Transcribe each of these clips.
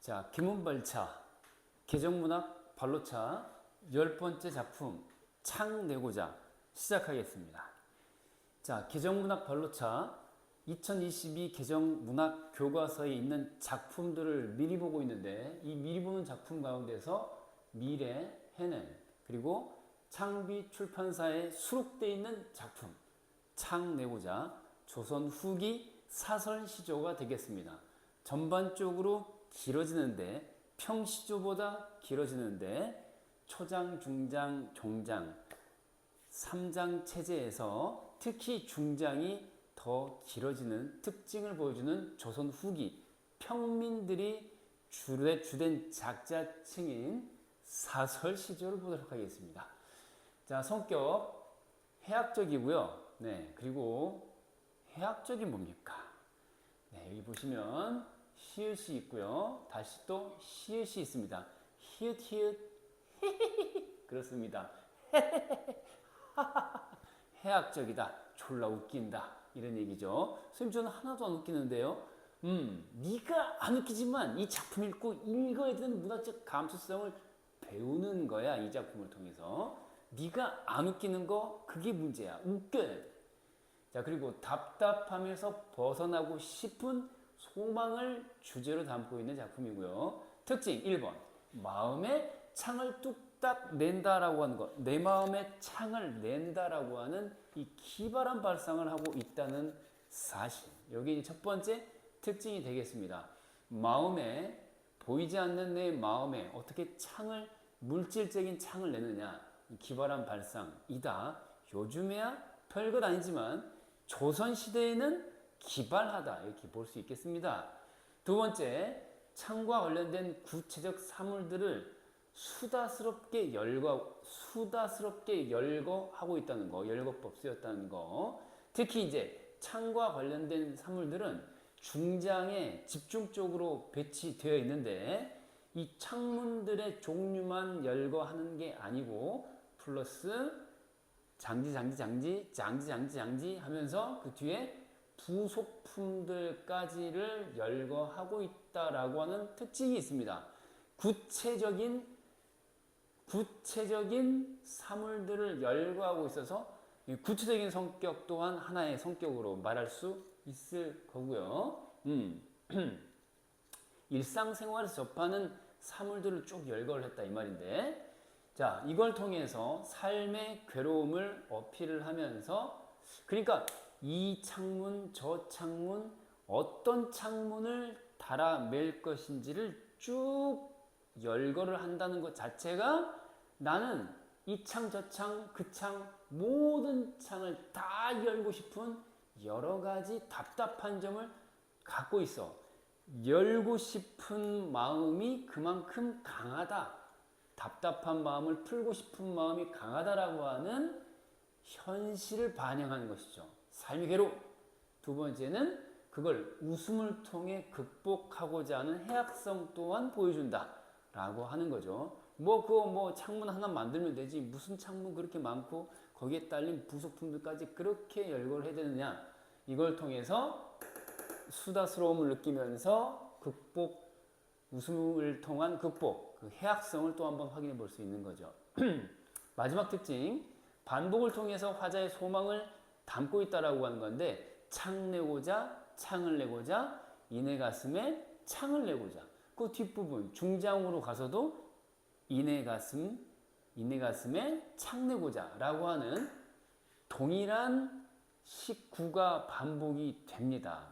자, 김은발차, 개정문학 발로차 10번째 작품 창내고자 시작하겠습니다. 자, 개정문학 발로차 2022 개정문학 교과서에 있는 작품들을 미리 보고 있는데, 이 미리 보는 작품 가운데서 미래, 해냄, 그리고 창비 출판사에 수록되어 있는 작품 창내고자 조선 후기 사설 시조가 되겠습니다. 전반적으로 길어지는데, 평시조보다 길어지는데 초장, 중장, 종장 3장 체제에서 특히 중장이 더 길어지는 특징을 보여주는 조선 후기 평민들이 주된 작자층인 사설 시조를 보도록 하겠습니다. 자, 성격 해학적이고요. 네, 그리고 해학적이 뭡니까? 네, 여기 보시면 히읗이 있고요. 다시 또 히읗이 있습니다. 히읗 그렇습니다. 해학적이다, 졸라 웃긴다, 이런 얘기죠. 선생님, 저는 하나도 안 웃기는데요. 네가 안 웃기지만 이 작품 읽고 읽어야 되는 문학적 감수성을 배우는 거야, 이 작품을 통해서. 네가 안 웃기는 거, 그게 문제야. 웃겨야 돼. 자, 그리고 답답함에서 벗어나고 싶은 소망을 주제로 담고 있는 작품이고요. 특징 1번, 마음의 창을 뚝딱 낸다라고 하는 것, 내 마음의 창을 낸다라고 하는 이 기발한 발상을 하고 있다는 사실, 여기 첫 번째 특징이 되겠습니다. 마음에, 보이지 않는 내 마음에 어떻게 창을, 물질적인 창을 내느냐, 기발한 발상이다. 요즘에야 별것 아니지만 조선시대에는 기발하다, 이렇게 볼 수 있겠습니다. 두 번째, 창과 관련된 구체적 사물들을 수다스럽게 열거하고 있다는 거, 열거법 쓰였다는 거. 특히 이제 창과 관련된 사물들은 중장에 집중적으로 배치되어 있는데, 이 창문들의 종류만 열거하는 게 아니고 플러스 장지 하면서 그 뒤에 부속품들까지를 열거하고 있다라고 하는 특징이 있습니다. 구체적인 사물들을 열거하고 있어서 구체적인 성격 또한 하나의 성격으로 말할 수 있을 거고요. 일상생활에서 접하는 사물들을 쭉 열거를 했다, 이 말인데, 자, 이걸 통해서 삶의 괴로움을 어필을 하면서, 그러니까 이 창문, 저 창문, 어떤 창문을 달아맬 것인지를 쭉 열거를 한다는 것 자체가, 나는 이 창, 저 창, 그 창, 모든 창을 다 열고 싶은 여러 가지 답답한 점을 갖고 있어. 열고 싶은 마음이 그만큼 강하다. 답답한 마음을 풀고 싶은 마음이 강하다라고 하는 현실을 반영하는 것이죠. 삶의 괴로움. 두 번째는 그걸 웃음을 통해 극복하고자 하는 해학성 또한 보여준다 라고 하는 거죠. 그거 창문 하나 만들면 되지, 무슨 창문 그렇게 많고 거기에 딸린 부속품들까지 그렇게 열거를 해야 되느냐. 이걸 통해서 수다스러움을 느끼면서 웃음을 통한 극복, 그 해학성을 또 한번 확인해 볼 수 있는 거죠. 마지막 특징, 반복을 통해서 화자의 소망을 담고 있다라고 하는 건데, 창을 내고자, 이내 가슴에 창을 내고자. 그 뒷부분, 중장으로 가서도 이내 가슴에 창 내고자 라고 하는 동일한 식구가 반복이 됩니다.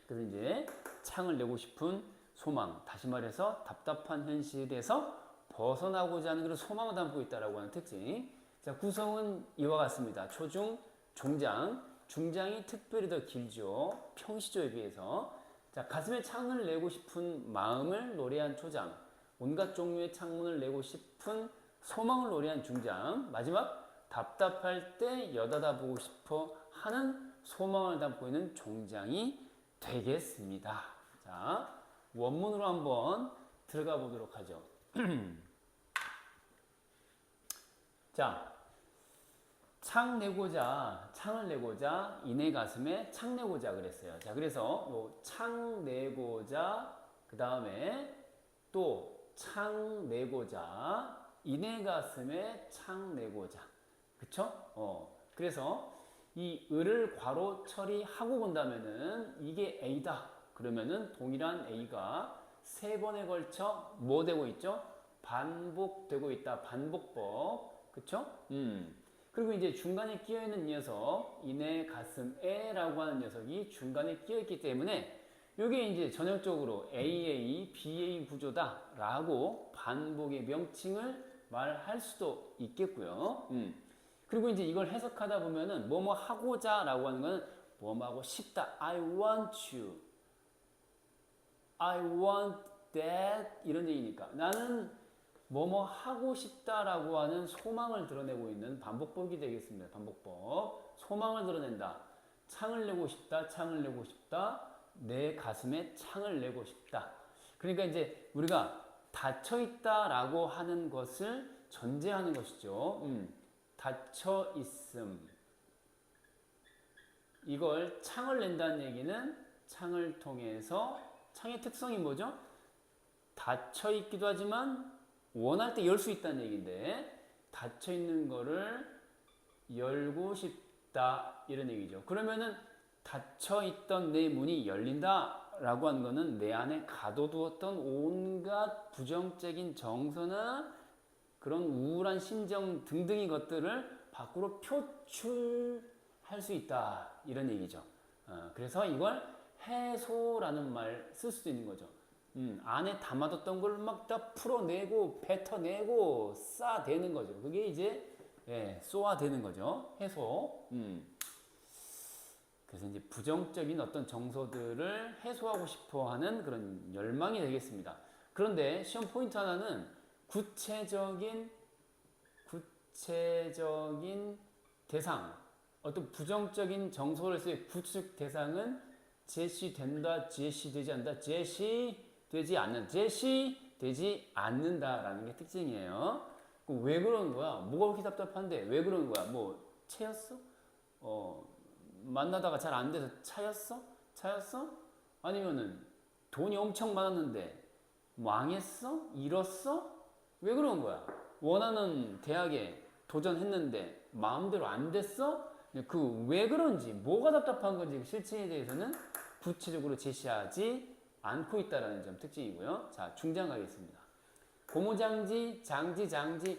그래서 이제 창을 내고 싶은 소망, 다시 말해서 답답한 현실에서 벗어나고자 하는 그런 소망을 담고 있다라고 하는 특징. 자, 구성은 이와 같습니다. 초중, 종장, 중장이 특별히 더 길죠. 평시조에 비해서. 자, 가슴에 창을 내고 싶은 마음을 노래한 초장, 온갖 종류의 창문을 내고 싶은 소망을 노래한 중장, 마지막 답답할 때 여닫아 보고 싶어 하는 소망을 담고 있는 종장이 되겠습니다. 자, 원문으로 한번 들어가 보도록 하죠. 자, 창을 내고자 이내 가슴에 창 내고자 그랬어요. 자, 그래서 창 내고자 그 다음에 또 창 내고자 이내 가슴에 창 내고자 그쵸? 그래서 이 을을 괄호 처리하고 본다면은 이게 A다. 그러면은 동일한 A가 세 번에 걸쳐 뭐 되고 있죠? 반복되고 있다. 반복법. 그쵸? 그리고 이제 중간에 끼어있는 녀석, 이내 가슴에라고 하는 녀석이 중간에 끼어있기 때문에 이게 이제 전형적으로 AA, BA 구조다라고 반복의 명칭을 말할 수도 있겠고요. 그리고 이제 이걸 해석하다 보면은 뭐뭐 하고자라고 하는 거는 뭐뭐 하고 싶다. I want you. I want that. 이런 얘기니까 나는 뭐뭐 하고 싶다라고 하는 소망을 드러내고 있는 반복법이 되겠습니다. 반복법. 소망을 드러낸다. 창을 내고 싶다. 창을 내고 싶다. 내 가슴에 창을 내고 싶다. 그러니까 이제 우리가 닫혀 있다라고 하는 것을 전제하는 것이죠. 닫혀 있음. 이걸 창을 낸다는 얘기는 창을 통해서 창의 특성이 뭐죠? 닫혀 있기도 하지만 원할 때 열 수 있다는 얘기인데 닫혀 있는 거를 열고 싶다 이런 얘기죠. 그러면은 닫혀 있던 내 문이 열린다 라고 하는 거는 내 안에 가둬두었던 온갖 부정적인 정서나 그런 우울한 심정 등등의 것들을 밖으로 표출할 수 있다 이런 얘기죠. 그래서 이걸 해소라는 말 쓸 수도 있는 거죠. 안에 담아뒀던 걸 막 다 풀어내고 뱉어내고 쏴대는 거죠. 그게 이제 쏘아대는 거죠. 해소. 그래서 이제 부정적인 어떤 정서들을 해소하고 싶어하는 그런 열망이 되겠습니다. 그런데 시험 포인트 하나는 구체적인 대상, 어떤 부정적인 정서로서의 구체적 대상은 제시된다, 제시되지 않는다, 제시되지 않는다라는 게 특징이에요. 왜 그러는 거야? 뭐가 그렇게 답답한데 왜 그러는 거야? 뭐 채였어? 만나다가 잘 안 돼서 차였어? 아니면은 돈이 엄청 많았는데 망했어? 잃었어? 왜 그런 거야? 원하는 대학에 도전했는데 마음대로 안 됐어? 그 왜 그런지 뭐가 답답한 건지 실체에 대해서는 구체적으로 제시하지 않고 있다는 점 특징이고요. 자, 중장 가겠습니다. 고무장지, 장지.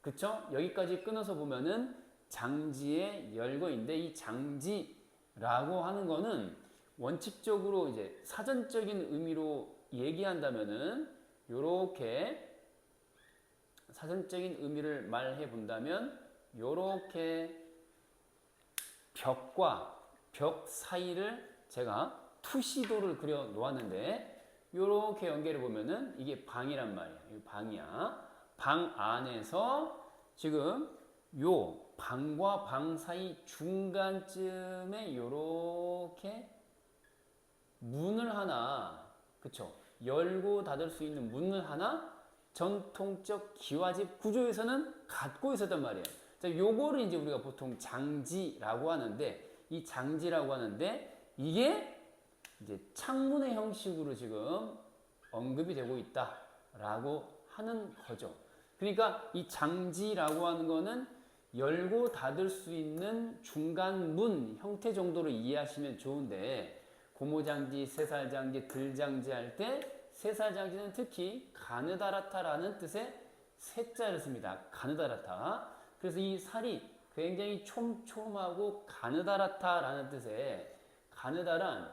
그쵸? 여기까지 끊어서 보면은 장지의 열거인데 이 장지라고 하는 거는 원칙적으로 이제 사전적인 의미로 얘기한다면은 요렇게 사전적인 의미를 말해 본다면 요렇게 벽과 벽 사이를 제가 투시도를 그려 놓았는데 요렇게 연결해 보면은 이게 방이란 말이에요. 방이야. 방 안에서 지금 요 방과 방 사이 중간쯤에 요렇게 문을 하나, 그쵸? 열고 닫을 수 있는 문을 하나 전통적 기와집 구조에서는 갖고 있었단 말이에요. 자, 요거를 이제 우리가 보통 장지라고 하는데, 이 장지라고 하는데, 이게 이제 창문의 형식으로 지금 언급이 되고 있다라고 하는 거죠. 그러니까 이 장지라고 하는 거는 열고 닫을 수 있는 중간 문 형태 정도로 이해하시면 좋은데, 고무장지, 쇠살장지, 들장지 할 때 쇠살장지는 특히 가느다랗다라는 뜻의 쇠자를 씁니다. 가느다랗다. 그래서 이 살이 굉장히 촘촘하고 가느다랗다라는 뜻의 가느다란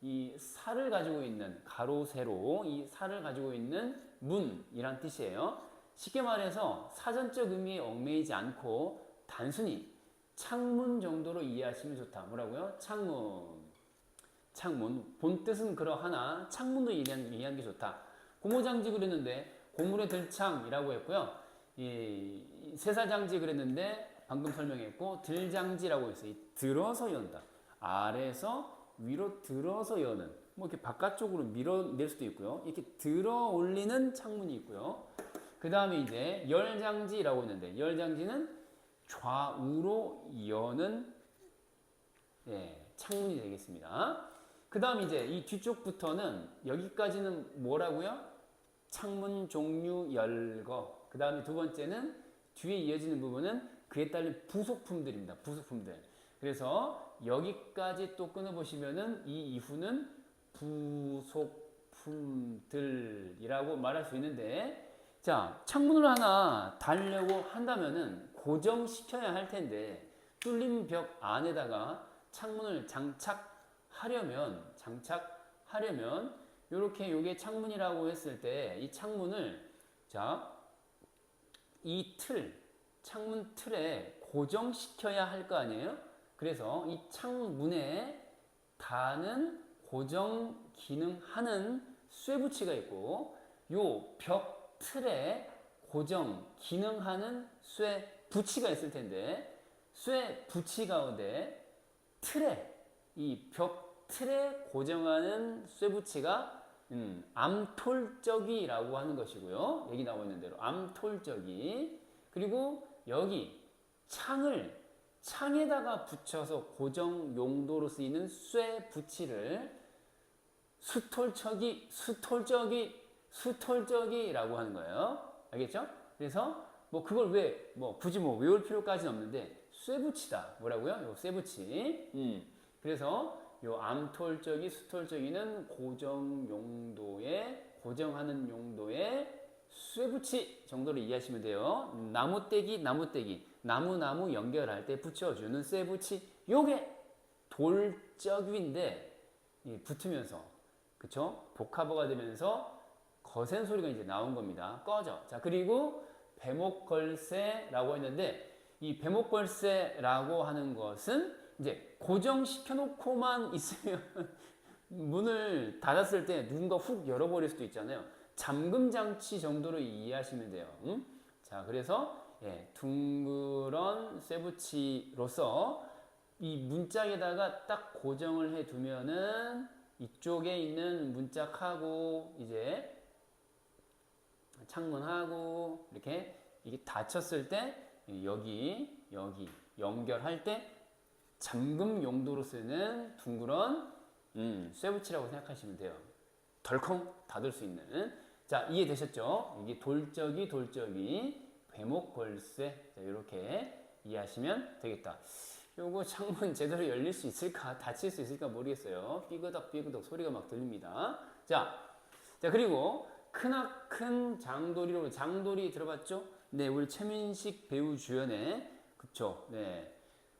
이 살을 가지고 있는 가로 세로 이 살을 가지고 있는 문이란 뜻이에요. 쉽게 말해서 사전적 의미에 얽매이지 않고 단순히 창문 정도로 이해하시면 좋다. 뭐라고요? 창문. 본 뜻은 그러하나 창문도 이해하는 게 좋다. 고무장지 그랬는데 고물의 들창이라고 했고요. 이 쇠사장지 그랬는데 방금 설명했고 들장지라고 했어요. 들어서 연다. 아래에서 위로 들어서 여는 뭐 이렇게 바깥쪽으로 밀어낼 수도 있고요. 이렇게 들어 올리는 창문이 있고요. 그 다음에 이제 열장지라고 있는데, 열장지는 좌우로 여는 창문이 되겠습니다. 그 다음 이제 이 뒤쪽부터는 여기까지는 뭐라고요? 창문 종류 열거. 그 다음에 두 번째는 뒤에 이어지는 부분은 그에 따른 부속품들입니다. 부속품들. 그래서 여기까지 또 끊어보시면은 이 이후는 부속품들이라고 말할 수 있는데, 자, 창문을 하나 달려고 한다면은 고정시켜야 할 텐데, 뚫린 벽 안에다가 창문을 장착하려면 요렇게 요게 창문이라고 했을 때 이 창문을, 자, 이 창문 틀에 고정시켜야 할 거 아니에요? 그래서 이 창문에 다는 고정 기능하는 쇠붙이가 있고, 요 벽 틀에 고정 기능하는 쇠붙이가 있을 텐데, 쇠붙이 가운데 이 벽 틀에 고정하는 쇠붙이가 암톨적이라고 하는 것이고요. 여기 나와 있는 대로 암톨적이. 그리고 여기 창에다가 붙여서 고정 용도로 쓰이는 쇠붙이를 수톨적이라고 하는 거예요. 알겠죠? 그래서 뭐 그걸 굳이 외울 필요까지는 없는데, 쇠붙이다. 뭐라고요? 요 쇠붙이. 그래서 요 암톨적이, 수톨적이는 고정하는 용도의 쇠붙이 정도로 이해하시면 돼요. 나무떼기, 나무 연결할 때 붙여주는 쇠붙이. 요게 돌적인데, 붙으면서, 그쵸? 복합어가 되면서 거센 소리가 이제 나온 겁니다. 꺼져. 자, 그리고 배목걸쇠라고 했는데, 이 배목걸쇠라고 하는 것은 이제 고정시켜 놓고만 있으면 문을 닫았을 때 누군가 훅 열어버릴 수도 있잖아요. 잠금 장치 정도로 이해하시면 돼요. 자, 그래서 둥그런 쇠붙이로서 이 문짝에다가 딱 고정을 해 두면은 이쪽에 있는 문짝하고 이제 창문하고 이렇게 이게 닫혔을 때 여기 연결할 때 잠금 용도로 쓰는 둥그런 쇠붙이라고 생각하시면 돼요. 덜컹 닫을 수 있는. 자, 이해되셨죠? 이게 돌적이, 배목걸쇠. 자, 이렇게 이해하시면 되겠다. 요거 창문 제대로 열릴 수 있을까, 닫힐 수 있을까 모르겠어요. 삐그덕 소리가 막 들립니다. 자, 그리고 크나큰 장도리로, 장도리 들어봤죠? 네, 우리 최민식 배우 주연의, 그쵸? 네,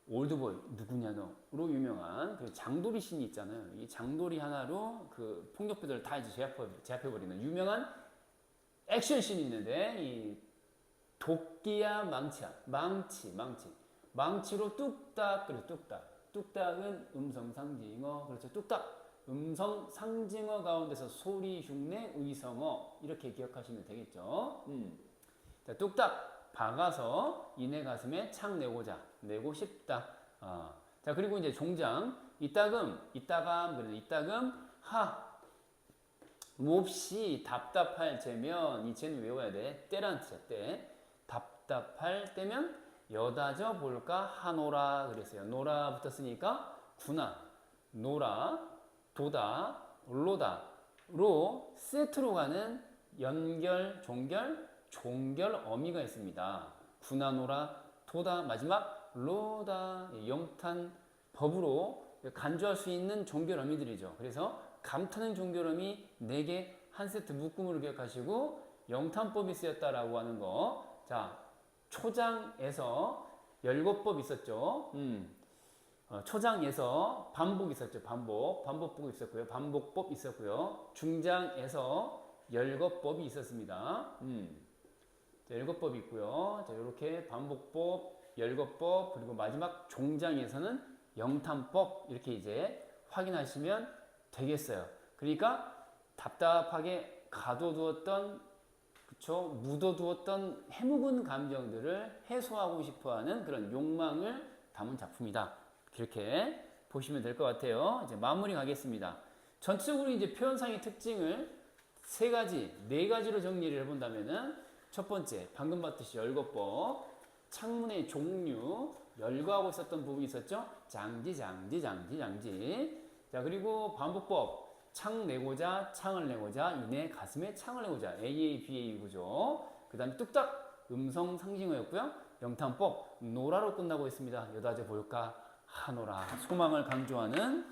올드보이 누구냐 너로 유명한 그 장도리 씬이 있잖아요. 이 장도리 하나로 그 폭력배들을 다 이제 제압해버리는 유명한 액션 씬이 있는데, 이 도끼야 망치로 뚝딱. 그래서 뚝딱은 음성상징어. 그렇죠. 뚝딱 음성상징어 가운데서 소리 흉내 의성어, 이렇게 기억하시면 되겠죠. 자, 뚝딱 박아서 이내 가슴에 창 내고 싶다. 자, 그리고 이제 종장 이따금 몹시 답답할 때면, 이 쟤는 외워야 돼. 때란 뜻이야. 때. 답답할 때면 여다져 볼까 하노라 그랬어요. 노라 붙었으니까 구나, 노라, 도다, 로다로 세트로 가는 연결, 종결 어미가 있습니다. 구나, 노라, 도다, 마지막 로다, 영탄 법으로 간주할 수 있는 종결 어미들이죠. 그래서 감타는 종결 어미 4개 한 세트 묶음으로 기억하시고, 영탄법이 쓰였다라고 하는 거. 자, 초장에서 열거법 있었죠. 초장에서 반복 있었죠. 반복법 있었고요. 반복법 있었고요. 중장에서 열거법이 있었습니다. 자, 열거법이 있고요. 자, 이렇게 반복법, 열거법, 그리고 마지막 종장에서는 영탄법, 이렇게 이제 확인하시면 되겠어요. 그러니까 답답하게 가둬두었던, 묻어두었던 해묵은 감정들을 해소하고 싶어하는 그런 욕망을 담은 작품이다. 그렇게 보시면 될 것 같아요. 이제 마무리 가겠습니다. 전체적으로 이제 표현상의 특징을 세 가지, 네 가지로 정리를 해본다면은 첫 번째, 방금 봤듯이 열거법, 창문의 종류, 열거하고 있었던 부분이 있었죠? 장지, 장지, 장지, 장지. 자, 그리고 반복법, 창 내고자, 창을 내고자, 이내 가슴에 창을 내고자, AA, BA 구조. 그 다음에 뚝딱, 음성 상징어였고요. 영탄법, 노라로 끝나고 있습니다. 여다제 볼까? 하노라. 소망을 강조하는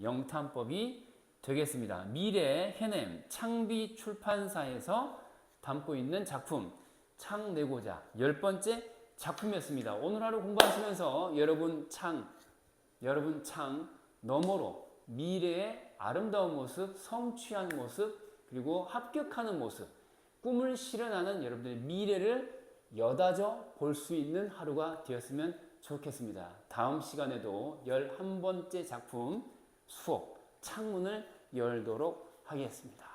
영탄법이 되겠습니다. 미래 해냄 창비 출판사에서 담고 있는 작품 창 내고자 10번째 작품이었습니다. 오늘 하루 공부하시면서 여러분 창 너머로 미래의 아름다운 모습, 성취한 모습, 그리고 합격하는 모습, 꿈을 실현하는 여러분들의 미래를 여다져 볼 수 있는 하루가 되었으면 좋겠습니다. 다음 시간에도 11번째 작품 수업 창문을 열도록 하겠습니다.